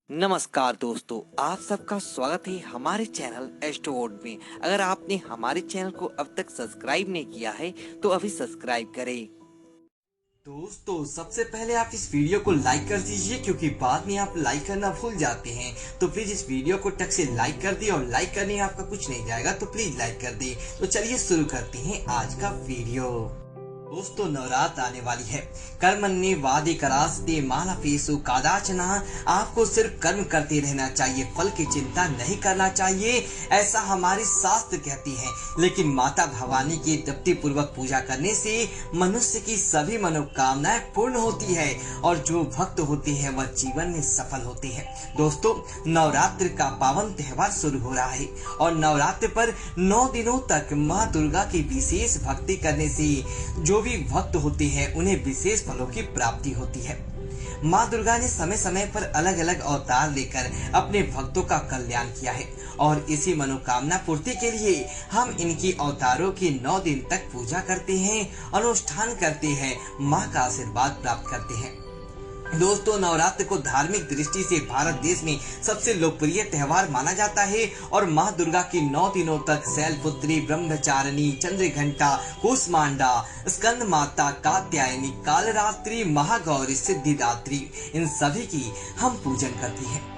नमस्कार दोस्तों, आप सबका स्वागत है हमारे चैनल एस्ट्रोवर्ड में। अगर आपने हमारे चैनल को अब तक सब्सक्राइब नहीं किया है तो अभी सब्सक्राइब करें। दोस्तों सबसे पहले आप इस वीडियो को लाइक कर दीजिए, क्योंकि बाद में आप लाइक करना भूल जाते हैं। तो प्लीज इस वीडियो को टक से लाइक कर दिए, और लाइक करने में आपका कुछ नहीं जाएगा, तो प्लीज लाइक कर दिए। तो चलिए शुरू करते हैं आज का वीडियो। दोस्तों नवरात्र आने वाली है। कर्मण्ये वादे करास्ते माला पेसु कादाचना। आपको सिर्फ कर्म करते रहना चाहिए, फल की चिंता नहीं करना चाहिए, ऐसा हमारे शास्त्र कहती हैं। लेकिन माता भवानी की तृप्ति पूर्वक पूजा करने से मनुष्य की सभी मनोकामनाएं पूर्ण होती है, और जो भक्त होते हैं वह जीवन में सफल होते हैं। दोस्तों नवरात्र का पावन त्योहार शुरू हो रहा है, और नवरात्र पर 9 दिनों तक माँ दुर्गा की विशेष भक्ति करने से जो भी भक्त होते हैं उन्हें विशेष फलों की प्राप्ति होती है। माँ दुर्गा ने समय समय पर अलग अलग अवतार लेकर अपने भक्तों का कल्याण किया है, और इसी मनोकामना पूर्ति के लिए हम इनकी अवतारों की 9 दिन तक पूजा करते हैं, अनुष्ठान करते हैं, माँ का आशीर्वाद प्राप्त करते हैं। दोस्तों नवरात्र को धार्मिक दृष्टि से भारत देश में सबसे लोकप्रिय त्योहार माना जाता है, और माँ दुर्गा की 9 दिनों तक शैलपुत्री, ब्रह्मचारिणी, चंद्रघंटा, कूष्मांडा, स्कंद माता, कात्यायनी, कालरात्रि, महागौरी, सिद्धिदात्री, इन सभी की हम पूजन करते हैं।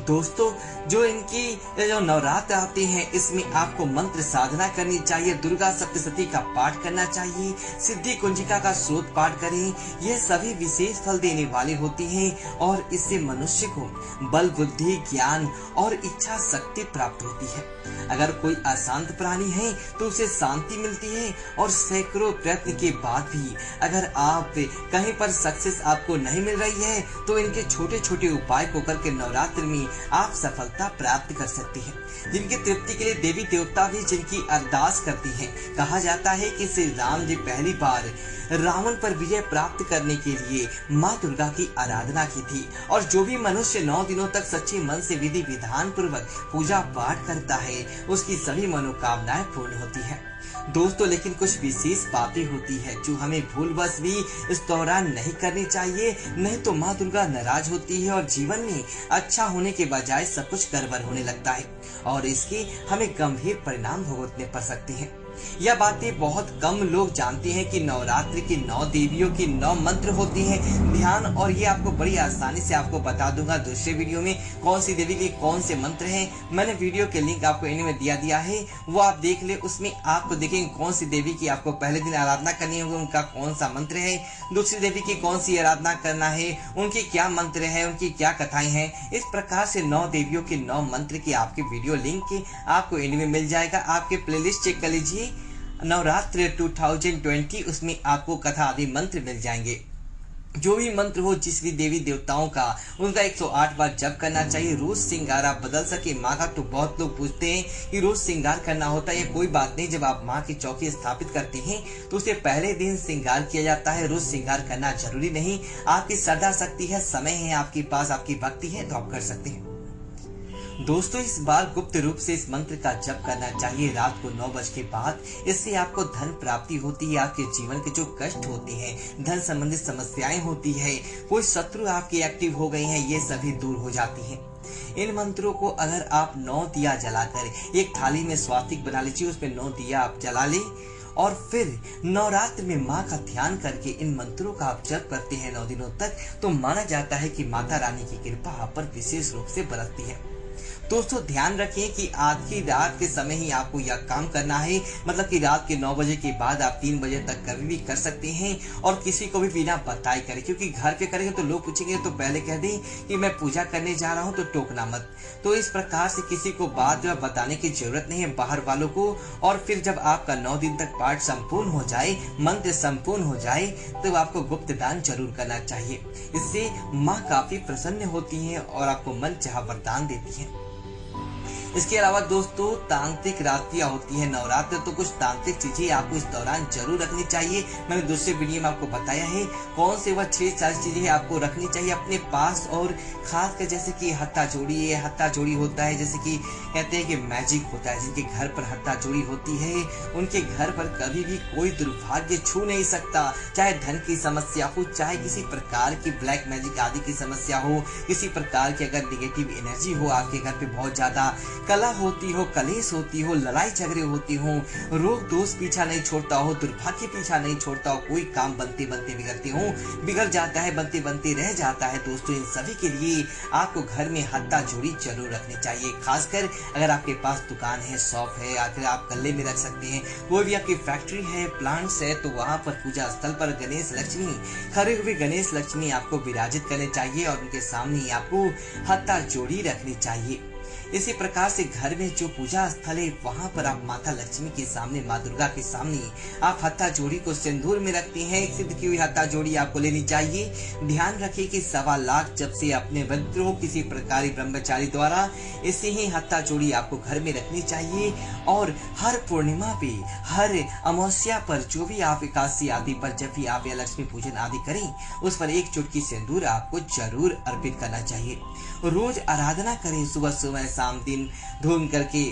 दोस्तों जो नवरात्र आते हैं इसमें आपको मंत्र साधना करनी चाहिए, दुर्गा सप्तशती का पाठ करना चाहिए, सिद्धि कुंजिका का स्रोत पाठ करें। ये सभी विशेष फल देने वाले होती हैं, और इससे मनुष्य को बल, बुद्धि, ज्ञान और इच्छा शक्ति प्राप्त होती है। अगर कोई अशांत प्राणी है तो उसे शांति मिलती है, और सैकड़ों प्रयत्न के बाद भी अगर आप कहीं पर सक्सेस आपको नहीं मिल रही है तो इनके छोटे छोटे उपाय को करके नवरात्र में आप सफलता प्राप्त कर सकते हैं। जिनकी तृप्ति के लिए देवी देवता भी जिनकी अरदास करती हैं। कहा जाता है कि श्री राम जी पहली बार रावण पर विजय प्राप्त करने के लिए माँ दुर्गा की आराधना की थी, और जो भी मनुष्य 9 दिनों तक सच्चे मन से विधि विधान पूर्वक पूजा पाठ करता है उसकी सभी मनोकामनाएं पूर्ण होती है। दोस्तों लेकिन कुछ विशेष बातें होती है जो हमें भूलवश भी इस दौरान नहीं करनी चाहिए, नहीं तो माँ दुर्गा नाराज होती है, और जीवन में अच्छा होने के बजाय सब कुछ गड़बड़ होने लगता है, और इसके हमें गंभीर परिणाम भुगतने पड़ सकते हैं। यह बातें बहुत कम लोग जानते हैं कि नवरात्रि की 9 देवियों की 9 मंत्र होती हैं ध्यान, और ये आपको बड़ी आसानी से आपको बता दूंगा दूसरे वीडियो में कौन सी देवी के कौन से मंत्र हैं। मैंने वीडियो के लिंक आपको एंड में दिया है, वो आप देख ले। उसमें आपको देखेंगे कौन सी देवी की आपको पहले दिन आराधना करनी होगी, उनका कौन सा मंत्र है, दूसरी देवी की कौन सी आराधना करना है, उनकी क्या मंत्र है, उनकी क्या कथाएं हैं। इस प्रकार से 9 देवियों के 9 मंत्र की आपके वीडियो लिंक आपको एंड में मिल जाएगा। आपके प्लेलिस्ट चेक कर लीजिए नवरात्र 2020, उसमें आपको कथा आदि मंत्र मिल जाएंगे। जो भी मंत्र हो जिस भी देवी देवताओं का उनका 108 बार जप करना चाहिए। रोज श्रृंगार आप बदल सके माँ का, तो बहुत लोग पूछते हैं कि रोज श्रृंगार करना होता है। कोई बात नहीं, जब आप माँ की चौकी स्थापित करते हैं तो उसे पहले दिन श्रृंगार किया जाता है। रोज श्रृंगार करना जरूरी नहीं, आपकी श्रद्धा शक्ति है, समय है आपके पास, आपकी भक्ति है तो आप कर सकते हैं। दोस्तों इस बार गुप्त रूप से इस मंत्र का जप करना चाहिए रात को 9 बजे के बाद। इससे आपको धन प्राप्ति होती है, आपके जीवन के जो कष्ट होते हैं, धन संबंधित समस्याएं होती है, कोई शत्रु आपके एक्टिव हो गए हैं, ये सभी दूर हो जाती हैं। इन मंत्रों को अगर आप 9 दिया जलाकर एक थाली में स्वास्तिक बना लीजिए, उसमें 9 दिया आप जला ले, और फिर नवरात्र में माँ का ध्यान करके इन मंत्रों का आप जप करते हैं 9 दिनों तक, तो माना जाता है कि माता रानी की कृपा आप पर विशेष रूप से बरसती है। दोस्तों ध्यान रखें कि आज की रात के समय ही आपको यह काम करना है, मतलब कि रात के 9 बजे के बाद आप 3 बजे तक कभी भी कर सकते हैं, और किसी को भी बिना बताए करें, क्योंकि घर पे करेंगे तो लोग पूछेंगे तो पहले कह दें कि मैं पूजा करने जा रहा हूं, तो टोकना मत। तो इस प्रकार से किसी को बात जो बताने की जरूरत नहीं है बाहर वालों को। और फिर जब आपका 9 दिन तक पाठ संपूर्ण हो जाए, मंत्र संपूर्ण हो जाए, तो आपको गुप्त दान जरूर करना चाहिए। इससे माँ काफी प्रसन्न होती है और आपको मन चाहा वरदान देती है। इसके अलावा दोस्तों तांत्रिक रात्रियां होती है नवरात्र, तो कुछ तांत्रिक चीजें आपको इस दौरान जरूर रखनी चाहिए। मैंने दूसरे वीडियो में आपको बताया है कौन से वह 6 चीजें आपको रखनी चाहिए अपने पास। और खासकर जैसे कि हत्था जोड़ी है, हत्था जोड़ी होता है जैसे कि कहते हैं कि मैजिक होता है, जिनके घर पर हत्था जोड़ी होती है उनके घर पर कभी भी कोई दुर्भाग्य छू नहीं सकता। चाहे धन की समस्या हो, चाहे किसी प्रकार की ब्लैक मैजिक आदि की समस्या हो, किसी प्रकार की अगर निगेटिव एनर्जी हो आपके घर पे, बहुत ज्यादा कला होती हो, कलेश होती हो, लड़ाई झगड़े होती हो, रोग दोष पीछा नहीं छोड़ता हो, दुर्भाग्य पीछा नहीं छोड़ता हो, कोई काम बनते बनते बिगड़ते हो, बिगड़ जाता है, बनते बनते रह जाता है दोस्तों, इन सभी के लिए आपको घर में हत्था जोड़ी जरूर रखनी चाहिए। खासकर अगर आपके पास दुकान है, शॉप है, आखिर आप गले में रख सकते हैं, कोई भी आपकी फैक्ट्री है, प्लांट्स है, तो वहां पर पूजा स्थल पर गणेश लक्ष्मी, खड़े हुए गणेश लक्ष्मी आपको विराजित करने चाहिए और उनके सामने आपको हत्था जोड़ी रखनी चाहिए। इसी प्रकार से घर में जो पूजा स्थल है वहां पर आप माता लक्ष्मी के सामने, माँ दुर्गा के सामने आप हत्था जोड़ी को सिंदूर में रखती हैं। एक सिद्ध की हुई हत्था जोड़ी आपको लेनी चाहिए। ध्यान रखिए कि 1.25 लाख जब से अपने वृद्ध हो किसी प्रकार ब्रह्मचारी द्वारा, इसे ही हत्था जोड़ी आपको घर में रखनी चाहिए। और हर पूर्णिमा पे, हर अमावस्या पर, जो भी आप एकादशी आदि पर जब भी आप या लक्ष्मी पूजन आदि करें, उस पर एक चुटकी सिंदूर आपको जरूर अर्पित करना चाहिए। रोज आराधना करें, सुबह सुबह शाम दिन धूम करके,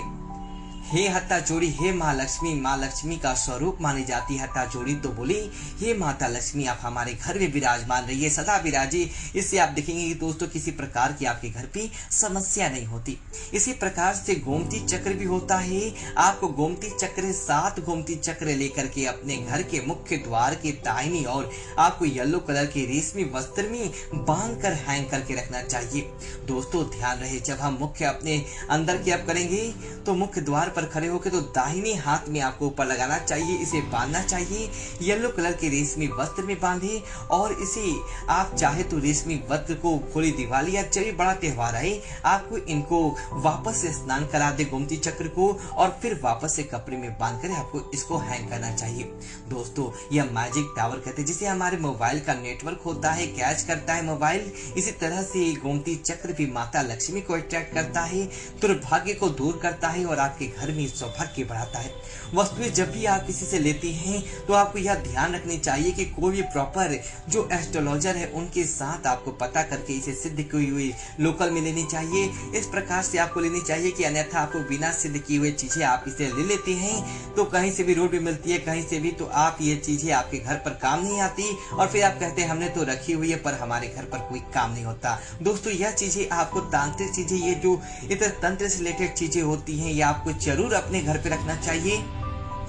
हे हत्था जोड़ी, हे माँ लक्ष्मी का स्वरूप मानी जाती है हत्था जोड़ी, तो बोली हे माता लक्ष्मी आप हमारे घर में विराजमान रहिए, सदा विराजिए। इससे आप देखेंगे कि दोस्तों किसी प्रकार की आपके घर पे समस्या नहीं होती। इसी प्रकार से गोमती चक्र भी होता है। आपको गोमती चक्र, 7 गोमती चक्र लेकर के अपने घर के मुख्य द्वार के दाहिनी ओर आपको येलो कलर के रेशमी वस्त्र में बांध कर हैंग करके रखना चाहिए। दोस्तों ध्यान रहे, जब हम मुख्य अपने अंदर की आप करेंगे तो मुख्य द्वार पर खड़े होकर तो दाहिने हाथ में आपको ऊपर लगाना चाहिए, इसे बांधना चाहिए। येलो कलर के रेशमी वस्त्र में बांधे और इसे आप चाहे तो रेशमी वस्त्र को होली दिवाली या जब भी बड़ा त्योहार आए आपको इनको वापस से स्नान करा दे गोमती चक्र को, और फिर वापस से कपड़े में बांध कर आपको इसको हैंग करना चाहिए। दोस्तों यह मैजिक टावर कहते हैं, जिसे हमारे मोबाइल का नेटवर्क होता है, कैच करता है मोबाइल। इसी तरह से गोमती चक्र भी माता लक्ष्मी को अट्रैक्ट करता है, दुर्भाग्य को दूर करता है और आपके घर में सौभाग्य बढ़ाता है। वस्तुएं जब भी आप किसी से लेते हैं तो आपको यह ध्यान रखनी चाहिए कि कोई भी प्रॉपर जो एस्ट्रोलॉजर है उनके साथ आपको पता करके इसे सिद्ध की हुई लोकल में लेनी चाहिए। इस प्रकार से आपको लेनी चाहिए कि अन्यथा आपको बिना सिद्ध किए हुए चीजें आप इसे ले लेते हैं तो कहीं से भी रोड पे मिलती है, कहीं से भी, तो आप ये चीजें आपके घर पर काम नहीं आती और फिर आप कहते हैं हमने तो रखी हुई है पर हमारे घर पर कोई काम नहीं होता। दोस्तों यह चीजें आपको, तांत्रिक चीजें, ये जो इतर तंत्र से रिलेटेड चीजें होती हैं, ये आपको जरूर अपने घर पे रखना चाहिए।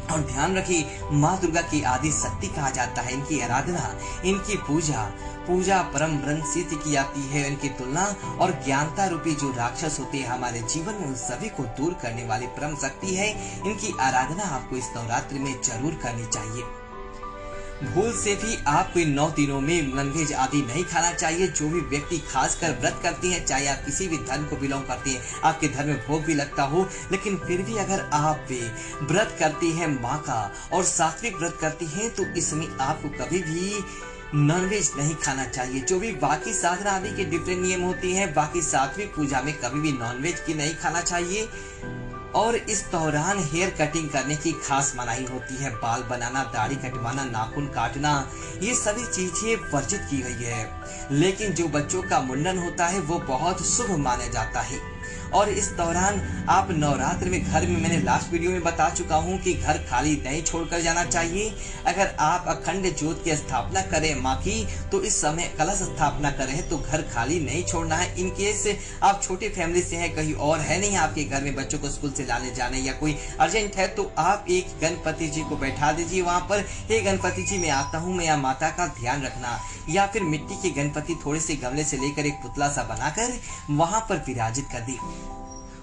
और ध्यान रखिए, माँ दुर्गा की आदि शक्ति कहा जाता है। इनकी आराधना, इनकी पूजा परम ब्रह्म से की जाती है। इनकी तुलना और ज्ञानता रूपी जो राक्षस होते हैं हमारे जीवन में, उन सभी को दूर करने वाली परम शक्ति है। इनकी आराधना आपको इस नवरात्रि में जरूर करनी चाहिए। भूल से भी आप कोई 9 दिनों में नॉनवेज आदि नहीं खाना चाहिए। जो भी व्यक्ति खासकर व्रत करते हैं, चाहे आप किसी भी धर्म को बिलोंग करते हैं, आपके धर्म में भोग भी लगता हो, लेकिन फिर भी अगर आप व्रत करती हैं माँ का और सात्विक व्रत करती हैं, तो इसमें आपको कभी भी नॉनवेज नहीं खाना चाहिए। जो भी बाकी साधना आदि के डिफरेंट नियम होती हैं, बाकी सात्विक पूजा में कभी भी नॉनवेज की नहीं खाना चाहिए। और इस दौरान हेयर कटिंग करने की खास मनाही होती है। बाल बनाना, दाढ़ी कटवाना, नाखून काटना, ये सभी चीजें वर्जित की गई है। लेकिन जो बच्चों का मुंडन होता है वो बहुत शुभ माना जाता है। और इस दौरान आप नवरात्र में घर में, मैंने लास्ट वीडियो में बता चुका हूँ कि घर खाली नहीं छोड़कर जाना चाहिए। अगर आप अखंड ज्योत की स्थापना करें माँ की, तो इस समय कलश स्थापना करें तो घर खाली नहीं छोड़ना है। इन केस आप छोटी फैमिली से हैं, कहीं और है नहीं आपके घर में बच्चों को स्कूल से लाने जाने या कोई अर्जेंट है, तो आप एक गणपति जी को बैठा दीजिए वहां पर। हे गणपति जी मैं आता हूँ, मैं माता का ध्यान रखना। या फिर मिट्टी के गणपति थोड़े से गमले से लेकर एक पुतला सा बनाकर वहां पर विराजित कर दी।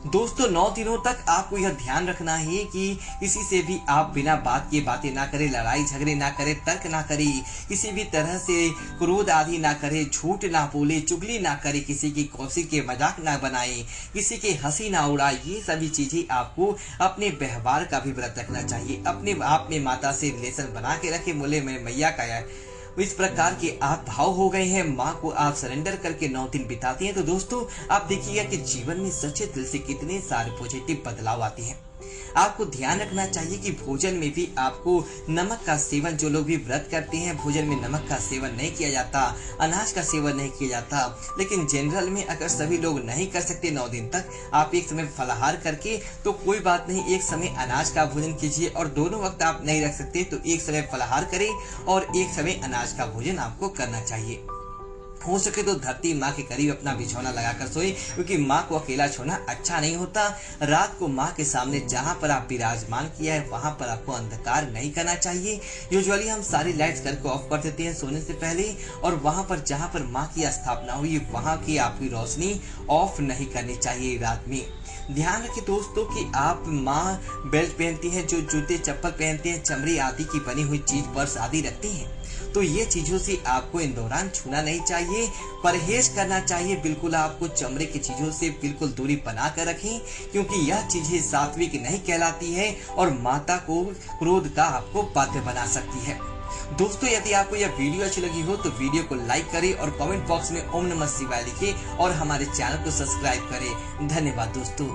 दोस्तों 9 दिनों तक आपको यह ध्यान रखना है कि किसी से भी आप बिना बात किए बातें ना करें, लड़ाई झगड़े ना करें, तर्क ना करें, किसी भी तरह से क्रोध आदि ना करें, झूठ ना बोले, चुगली ना करें, किसी की कौशिक के मजाक ना बनाए, किसी के हंसी ना उड़ाए। ये सभी चीजें आपको अपने व्यवहार का भी व्रत रखना चाहिए। अपने आप में माता से रिलेशन बना के रखे। बोले मैं मैया का इस प्रकार के आप भाव हो गए हैं, माँ को आप सरेंडर करके 9 दिन बिताती हैं, तो दोस्तों आप देखिएगा कि जीवन में सच्चे दिल से कितने सारे पॉजिटिव बदलाव आते हैं। आपको ध्यान रखना चाहिए कि भोजन में भी आपको नमक का सेवन, जो लोग भी व्रत करते हैं भोजन में नमक का सेवन नहीं किया जाता, अनाज का सेवन नहीं किया जाता। लेकिन जनरल में अगर सभी लोग नहीं कर सकते 9 दिन तक, आप एक समय फलाहार करके तो कोई बात नहीं, एक समय अनाज का भोजन कीजिए। और दोनों वक्त आप नहीं रख सकते तो एक समय फलाहार करें और एक समय अनाज का भोजन आपको करना चाहिए। हो सके तो धरती माँ के करीब अपना बिछौना लगाकर सोए, क्योंकि माँ को अकेला छोड़ना अच्छा नहीं होता। रात को माँ के सामने जहाँ पर आप विराजमान किया है वहां पर आपको अंधकार नहीं करना चाहिए। यूजुअली हम सारी लाइट्स घर को ऑफ कर देते हैं सोने से पहले, और वहां पर जहाँ पर माँ की स्थापना हुई वहां की आपकी रोशनी ऑफ नहीं करनी चाहिए रात में। ध्यान रखें दोस्तों कि आप माँ बेल्ट पहनती हैं, जो जूते चप्पल पहनते हैं, चमड़ी आदि की बनी हुई चीज पर्स आदि रखती हैं, तो ये चीजों से आपको इन दौरान छूना नहीं चाहिए, परहेज करना चाहिए। बिल्कुल आपको चमड़े की चीजों से बिल्कुल दूरी बना कर रखें, क्योंकि यह चीजें सात्विक नहीं कहलाती है और माता को क्रोध का आपको पात्र बना सकती है। दोस्तों यदि आपको यह वीडियो अच्छी लगी हो तो वीडियो को लाइक करें और कमेंट बॉक्स में ओम नमः शिवाय लिखें और हमारे चैनल को सब्सक्राइब करें। धन्यवाद दोस्तों।